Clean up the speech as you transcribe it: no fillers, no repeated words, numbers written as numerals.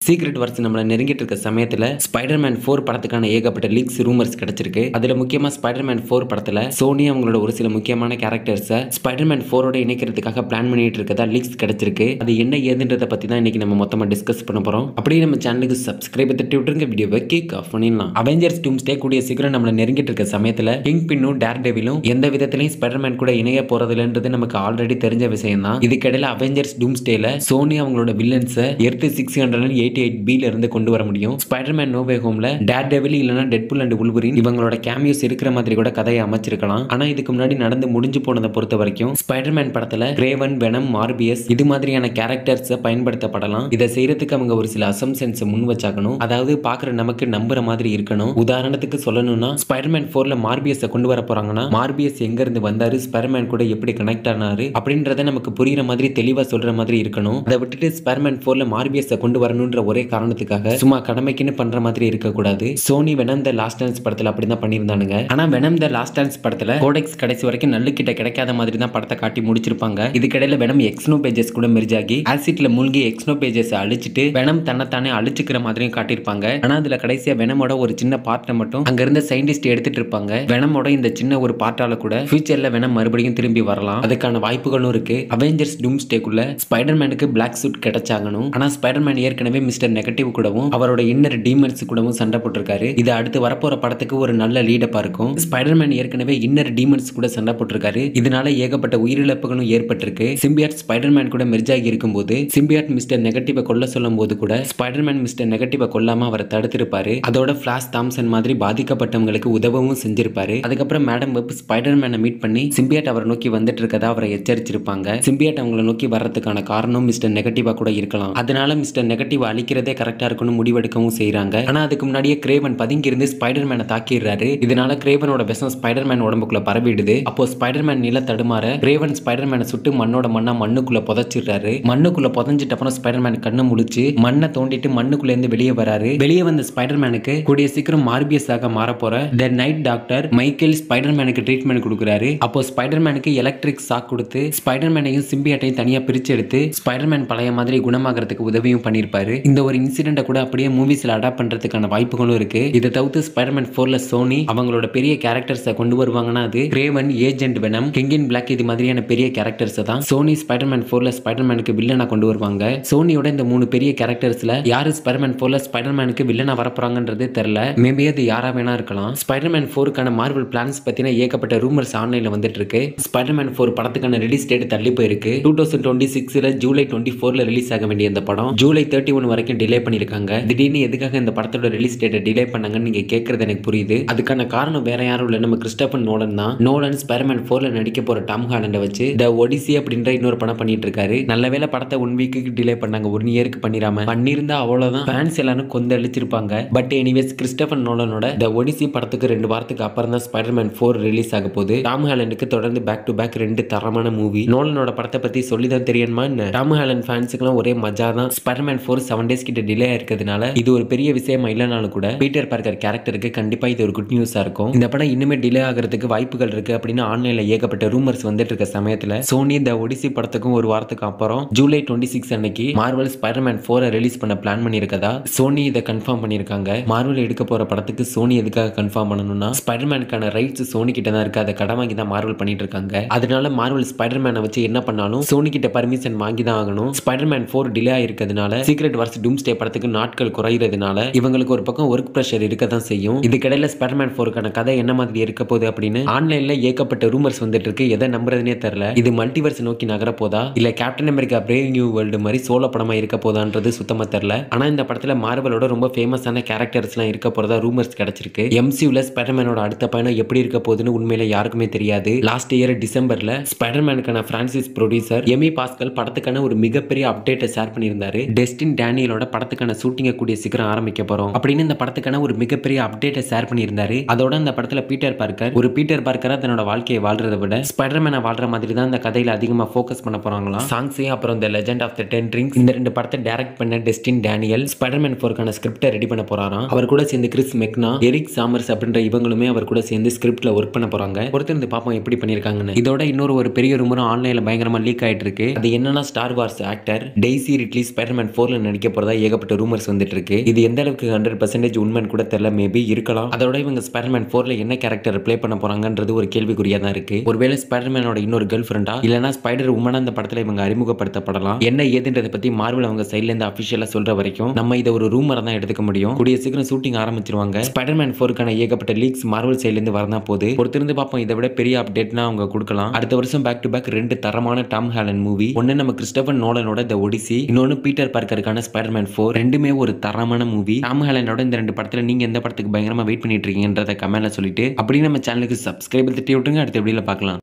Secret Wars நம்மள நெருங்கிட்டு இருக்க சமயத்துல ஸ்பைடர்மேன் 4 படத்துக்கான ஏகப்பட்ட லீக்ஸ் ரூமர்ஸ் கிடைச்சிருக்கு. அதுல முக்கியமா ஸ்பைடர்மேன் 4 படத்துல சோனி அவங்களோட ஒரு சில முக்கியமான கேரக்டர்ஸை ஸ்பைடர்மேன் 4 ஓட இணைக்கிறதுக்காக பிளான் பண்ணிட்டு இருக்கதா லீக்ஸ் கிடைச்சிருக்கு. அது என்ன ஏதுன்றத பத்தி தான் இன்னைக்கு நம்ம மொத்தமா டிஸ்கஸ் பண்ண போறோம். அப்படியே நம்ம சேனலுக்கு சப்ஸ்கிரைப் தட்டி விட்டுருங்க, வீடியோவை கிக் ஆஃப் பண்ணிடலாம். அவெஞ்சர்ஸ் டூம்ஸ்டே கூடிய சீக்கிரம் நம்மள நெருங்கிட்டு இருக்க சமயத்துல கிங் பின்னும் டேர் டெவிலும் எந்த விதத்திலையும் ஸ்பைடர்மேன் கூட இணைய போறதுலன்றது நமக்கு ஆல்ரெடி தெரிஞ்ச விஷயம் தான். இதுக்கிடையில அவெஞ்சர்ஸ் டூம்ஸ்டேல சோனி அவங்களோட வில்லன்ஸை எர்த் 688B இருந்து கொண்டு வர முடியும். ஸ்பைடர்மேன் நோ வே ஹோம்ல டேர் டெவில் இல்லனா டெட்பூல் அண்ட் வுல்வரின் இவங்களோட கேமியோஸ் இருக்கிற மாதிரி கூட கதையை அமைச்சிருக்கலாம். ஆனா இதுக்கு முன்னாடி நடந்து முடிஞ்சு போனதை பொறுத்த வரைக்கும் ஸ்பைடர்மேன் படத்துல கிரேவன், வெனம், மார்பியஸ் இது மாதிரியான கேரக்டர்ஸ் பயன்படுத்தப்படலாம். இதை செய்யறதுக்கு அவங்க ஒரு சில அசம்ஷன்ஸ் முன் வச்சாக்கணும். அதாவது பாக்குற நமக்கு நம்புற மாதிரி இருக்கணும். உதாரணத்துக்கு சொல்லணும்னா ஸ்பைடர்மேன் 4ல மார்பியஸை கொண்டு வர போறாங்கன்னா மார்பியஸ் எங்க இருந்து வந்தாரு, ஸ்பைடர்மேன் கூட எப்படி கனெக்ட் ஆனாரு அப்படின்றத நமக்கு புரியுற மாதிரி தெளிவா சொல்ற மாதிரி இருக்கணும். அதை விட்டுட்டு ஸ்பைடர்மேன் 4ல மார்பியஸை கொண்டு வரணும்ன்ற ஒரே காரணத்துக்காக சும்மா கடமைக்குன்னு பண்ற மாதிரி இருக்க கூடாது. Sony Venom the last dance படத்துல அப்படிதான் பண்ணியிருந்தானுங்க. ஆனா வெனம் த லாஸ்ட் டான்ஸ் படத்துல கோடெக்ஸ் கடைசி வரைக்கும் நல்ல கிட்ட கிடைக்காத மாதிரி தான் படத்தை காட்டி முடிச்சிருப்பாங்க. இதுக்கிடையில வெனம் எக்ஸ்னோ பேஜஸ் கூட மெர்ஜ் ஆகி ஆசிட்ல மூழ்கி எக்ஸ்னோ பேஜஸ் அழிச்சிட்டு வெனம் தன்னைத்தானே அழிச்சுக்கிற மாதிரியும் காட்டியிருப்பாங்க. ஆனா அதுல கடைசியா வெனமோட ஒரு சின்ன பார்ட்டை மட்டும் அங்க இருந்த சயின்டிஸ்ட் எடுத்துட்டு இருப்பாங்க. வெனமோட இந்த சின்ன ஒரு பார்ட்டால கூட ஃபியூச்சர்ல வெனம் மறுபடியும் திரும்பி வரலாம். அதுக்கான வாய்ப்புகளும் இருக்கு. அவெஞ்சர்ஸ் டூம்ஸ்டேக்குள்ள ஸ்பைடர்மேனுக்கு பிளாக் சூட் கிடைச்சாகணும். ஆனா ஸ்பைடர்மேன் ஏற்கனவே மிஸ்டர் நெகட்டிவ் கூடவும் அவரோட இன்னர் டீமன்ஸ் கூடவும் சண்டை போட்டிருக்காரு. இது அடுத்து வரப்போற படத்துக்கு ஒரு நல்ல லீடப்பா இருக்கும். ஸ்பைடர்மேன் ஏற்கனவே இன்னர் டீமன்ஸ் கூட சண்டை போட்டிருக்காரு. இதனால ஏகப்பட்ட உயிரிழப்புகளும் ஏற்பட்டிருக்கு. சிம்பியாட் ஸ்பைடர்மேன் கூட மெர்ஜ் ஆகி இருக்கும்போது சிம்பியாட் மிஸ்டர் நெகட்டிவ் கொல்ல சொல்லும் போது கூட ஸ்பைடர்மேன் மிஸ்டர் நெகட்டிவ் கொல்லாம அவரை தடுத்திருப்பாரு. அதோட பிளாஷ் தாம்சன் மாதிரி பாதிக்கப்பட்டவங்களுக்கு உதவவும் செஞ்சிருப்பாரு. அதுக்கப்புறம் மேடம் வெப் ஸ்பைடர்மேனை மீட் பண்ணி சிம்பியாட் அவரை நோக்கி வந்துட்டு இருக்கதா அவரை எச்சரிச்சிருப்பாங்க. சிம்பியாட் அவங்களை நோக்கி வர்றதுக்கான காரணம் மிஸ்டர் நெகட்டிவா கூட இருக்கலாம். அதனால மிஸ்டர் நெகட்டிவ் அழிக்கிறதே கரெக்டா இருக்கும்னு முடிவெடுக்கவும் செய்றாங்க. ஆனா அதுக்கு முன்னாடியே கிரேவன் பதுங்கி இருந்து ஸ்பைடர்மேனை தாக்கிடுறாரு. இதனால கிரேவனோட விஷம் ஸ்பைடர்மேன் உடம்புக்குள்ள பரவிடுது. அப்போ ஸ்பைடர்மேன் நில தடுமாற கிரேவன் ஸ்பைடர்மேனை சுட்டு மண்ணோட மண்ணா மண்ணுக்குள்ள புதைச்சிடுறாரு. மண்ணுக்குள்ள புதைஞ்சிட்ட அப்புறம் ஸ்பைடர்மேன் கண்ணு முழிச்சு மண்ணை தோண்டிட்டு மண்ணுக்குள்ள இருந்து வெளியே வராரு. வெளியே வந்த ஸ்பைடர்மேனுக்கு கூடிய சீக்கிரம் மார்பியஸ் ஆக மாற போற த நைட் டாக்டர் மைக்கேல் ஸ்பைடர்மேனுக்கு ட்ரீட்மெண்ட் கொடுக்குறாரு. அப்போ ஸ்பைடர்மேனுக்கு எலக்ட்ரிக் ஷாக் கொடுத்து ஸ்பைடர்மேனையும் சிம்பியாட்டையும் தனியா பிரிச்சு எடுத்து ஸ்பைடர்மேன் பழைய மாதிரி குணமாகறதுக்கு உதவியும் பண்ணிருப்பாரு. இந்த ஒரு இன்சிடென்ட் கூட அப்படியே மூவிஸ்ல அடாப்ட் பண்றதுக்கான வாய்ப்புகளும் இருக்கு. இதை தவிர்த்து ஸ்பைடர்மேன் 4ல சோனி அவங்களோட பெரிய கேரக்டர்ஸை கொண்டு வருவாங்கன்னா அது Kraven, agent Venom, king in black இது மாதிரியான பெரிய கேரக்டர்ஸ் தான் சோனி ஸ்பைடர்மேன் 4ல ஸ்பைடர்மேனுக்கு வில்லனா கொண்டு வருவாங்க. சோனியோட இந்த 3 பெரிய கேரக்டர்ஸ்ல யாரு ஸ்பைடர்மேன் 4ல ஸ்பைடர்மேனுக்கு வில்லனா வரப்போறாங்கன்றது தெரியல. மேபி அது யாரா வேணா இருக்கலாம். ஸ்பைடர்மேன் 4க்கான மார்வல் பிளான்ஸ் பத்தின ஏகப்பட்ட ரூமர்ஸ் ஆன்லைன்ல வந்துட்டு இருக்கு. ஸ்பைடர்மேன் 4 படத்துக்கான ரிலீஸ் டேட் தள்ளி போயிருக்கு. 2026ல ஜூலை 24ல ரிலீஸ் ஆக வேண்டிய இந்த படம் ஜூலை 31 வரைக்கும் டிலே பண்ணிருக்காங்க. திடீர்னு எதுக்காக இந்த படத்தோட ரிலீஸ் டேட்டை டிலே பண்ணாங்கன்னு நீங்க கேட்கறது எனக்கு புரியுது. அதுக்கான காரணம் வேற யாரும் இல்ல, நம்ம கிறிஸ்டோபர் நோலன் தான். நோலன் ஸ்பைடர்மேன் 4ல நடிக்க போற டாம் ஹாலண்டை வச்சு த ஒடிசி அப்படின்ற இன்னொரு படம் பண்ணிட்டு இருக்காரு. நல்ல வேளை படத்தை 1 வீக்குக்கு டிலே பண்ணாங்க, 1 இயருக்கு பண்ணிராம. பண்ணிருந்தா அவ்வளவுதான் ஃபேன்ஸ் எல்லாரும் கொந்தளிச்சிருப்பாங்க. பட் எனிவேஸ் கிறிஸ்டோபர் நோலனோட த ஒடிசி படத்துக்கு 2 வாரத்துக்கு அப்புறம் தான் ஸ்பைடர்மேன் 4 ரிலீஸ் ஆக போகுது. டாம் ஹாலண்டுக்கு தொடர்ந்து பேக் டு பேக் 2 தரமான மூவி. நோலனோட படத்தை பத்தி சொல்லி தான் தெரியுமா என்ன? டாம் ஹாலண்ட் ஃபேன்ஸுக்குலாம் ஒரே மஜா தான். ஸ்பைடர்மேன் 4 7 டேஸ் கிட்ட டிலே இருக்கிறதுனால இது ஒரு பெரிய விஷயமா இல்லைனாலும் கூட பீட்டர் பார்க்கர் கேரக்டருக்கு கண்டிப்பா இது ஒரு குட் நியூஸா இருக்கும். இந்த படம் இன்னுமே டிலே ஆகிறதுக்கு வாய்ப்புகள் இருக்கு அப்படின்னு ஆன்லைன்ல ஏகப்பட்ட ரூமர்ஸ் வந்துட்டு இருக்க சமயத்துல சோனி த ஒடிசி படத்துக்கும் 1 வாரத்துக்கு அப்புறம் ஜூலை 26 அன்னைக்கு மார்வல் ஸ்பைடர்மேன் 4 ரிலீஸ் பண்ண பிளான் பண்ணிருக்கதா சோனி இதை கன்ஃபார்ம் பண்ணிருக்காங்க. மார்வல் எடுக்க போற படத்துக்கு சோனி எதுக்காக கன்ஃபார்ம் பண்ணணும்னா ஸ்பைடர்மேனுக்கான ரைட்ஸ் சோனி கிட்ட தான் இருக்கு. அதை கடன் வாங்கி தான் மார்வல் பண்ணிட்டு இருக்காங்க. அதனால மார்வல் ஸ்பைடர்மேனை வச்சு என்ன பண்ணாலும் சோனி கிட்ட பர்மிஷன் வாங்கி தான் ஆகணும். ஸ்பைடர்மேன் 4 டிலே ஆயிருக்கிறதுனால சீக்ரெட் வார்ஸ் டூம்ஸ்டே படத்துக்கு நாட்கள் குறையிறதுனால இவங்களுக்கு ஒரு பக்கம் ஒர்க் பிரஷர் இருக்க தான் செய்யும். இதுக்கிடையில ஸ்பைடர்மேன் 4க்கான கதை என்ன மாதிரி இருக்க போகுது அப்படின்னு ஆன்லைன்ல ஏகப்பட்ட ரூமர்ஸ் வந்துட்டு இருக்கு. எதை நம்புறதுனே தெரியல. இது மல்டிவர்ஸ் நோக்கி நகர போதா இல்ல captain America brave new world மாதிரி சோலோ படமா இருக்க போதான்றது சுத்தமா தெரியல. ஆனா இந்த படத்துல மார்வலோட ரொம்ப ஃபேமஸான கேரக்டர்ஸ் எல்லாம் இருக்க போறதா ரூமர்ஸ் கிடைச்சிருக்கு. எம்சியூல ஸ்பைடர்மேனோட அடுத்த பயணம் எப்படி இருக்க போகுதுன்னு உண்மையில யாருக்குமே தெரியாது. லாஸ்ட் இயர் டிசம்பர்ல ஸ்பைடர்மேனுக்கான பிரான்சிஸ் ப்ரொடியூசர் எமி பாஸ்கல் படத்துக்கான ஒரு மிகப்பெரிய அப்டேட்டை ஷேர் பண்ணியிருந்தாரு. டெஸ்டின் டேனியலோட படத்துக்கான ஷூட்டிங்கை கூடிய சீக்கிரம் ஆரம்பிக்க போறோம் அப்படின்னு இந்த படத்துக்கான ஒரு மிகப்பெரிய அப்டேட்டை ஷேர் பண்ணியிருந்தாரு. அதோட அந்த படத்துல பீட்டர் பார்க்கர் ஒரு பீட்டர் பார்க்கரா தன்னோட வாழ்க்கையை வாழ்றதை விட ஸ்பைடர்மேனை வாழ்ற மாதிரி தான் இந்த கதையில அதிகமா ஃபோக்கஸ் பண்ண போறாங்களாம். சாங்ஸே அப்புறம் தி லெஜெண்ட் ஆஃப் தி 10 ரிங்ஸ் இந்த 2 படத்தை டைரக்ட் பண்ண டெஸ்டின் டேனியல் ஸ்பைடர்மேன் 4க்கான ஸ்கிரிப்டை ரெடி பண்ண போறாராம். அவர் கூட சேர்ந்து கிறிஸ் மெக்னா, எரிக் சாமர்ஸ் அப்படின்ற இவங்களுமே அவர் கூட சேர்ந்து ஸ்கிரிப்ட்ல ஒர்க் பண்ண போறாங்க. பொறுத்திருந்து பாப்போம் எப்படி பண்ணிருக்காங்கன்னு. இதோட இன்னொரு பெரிய ரூமரும் ஆன்லைன்ல பயங்கரமா லீக் ஆயிட்டு இருக்கு. அது என்னன்னா Star Wars actor Daisy Ridley Spiderman 4ல நடிக்க போறதா ஏகப்பட்ட ரூமர்ஸ் வந்துட்டு இருக்கு. இது எந்த அளவுக்கு 100% உண்மைன்னு கூட தெரியல. மேபி இருக்கலாம். அதோட இவங்க ஸ்பைடர்மேன் 4ல என்ன கேரக்டர் ப்ளே பண்ண போறாங்கன்றது ஒரு கேள்விக்குறியா தான் இருக்கு. ஒருவேளை ஸ்பைடர்மேனோட இன்னொரு கேர்ள் ஃப்ரெண்டா இல்லனா ஸ்பைடர் உமனா அந்த படத்துல இவங்க அறிமுகப்படுத்தப்படலாம். என்ன ஏதுன்றதை பத்தி மார்வல் அவங்க சைடுல இருந்து அபிஷியலா சொல்ற வரைக்கும் நம்ம இதை ஒரு ரூமரா தான் எடுத்துக்க முடியும். கூடிய சீக்கிரம் ஷூட்டிங் ஆரம்பிச்சிருவாங்க. ஸ்பைடர்மேன் 4க்கான ஏகப்பட்ட லீக்ஸ் மார்வல் சைடுல இருந்து வரதான் போகுது. பொறுத்திருந்து பார்ப்போம். இதை விட பெரிய அப்டேட்னா அவங்க கொடுக்கலாம். அடுத்த வருஷம் பேக் டு பேக் 2 தரமான டாம் ஹாலண்ட் மூவி. ஒன்னு நம்ம கிறிஸ்டோபர் நோலனோட தி ஒடிசி, இன்னொன்னு பீட்டர் பார்க்கருக்கான ஸ்பைடர்மேன் 4. ரெண்டுமே ஒரு தரமான மூவி. டாம் ஹாலண்டோட இந்த 2 படத்துல நீங்க எந்த படத்துக்கு பயங்கரமா வெயிட் பண்ணிட்டு இருக்கீங்கன்றத கமெண்ட்ல சொல்லிட்டு அப்படியே நம்ம சேனலுக்கு சப்ஸ்கிரைப் தட்டி விட்டுருங்க. அடுத்த வீடியோல பார்க்கலாம்.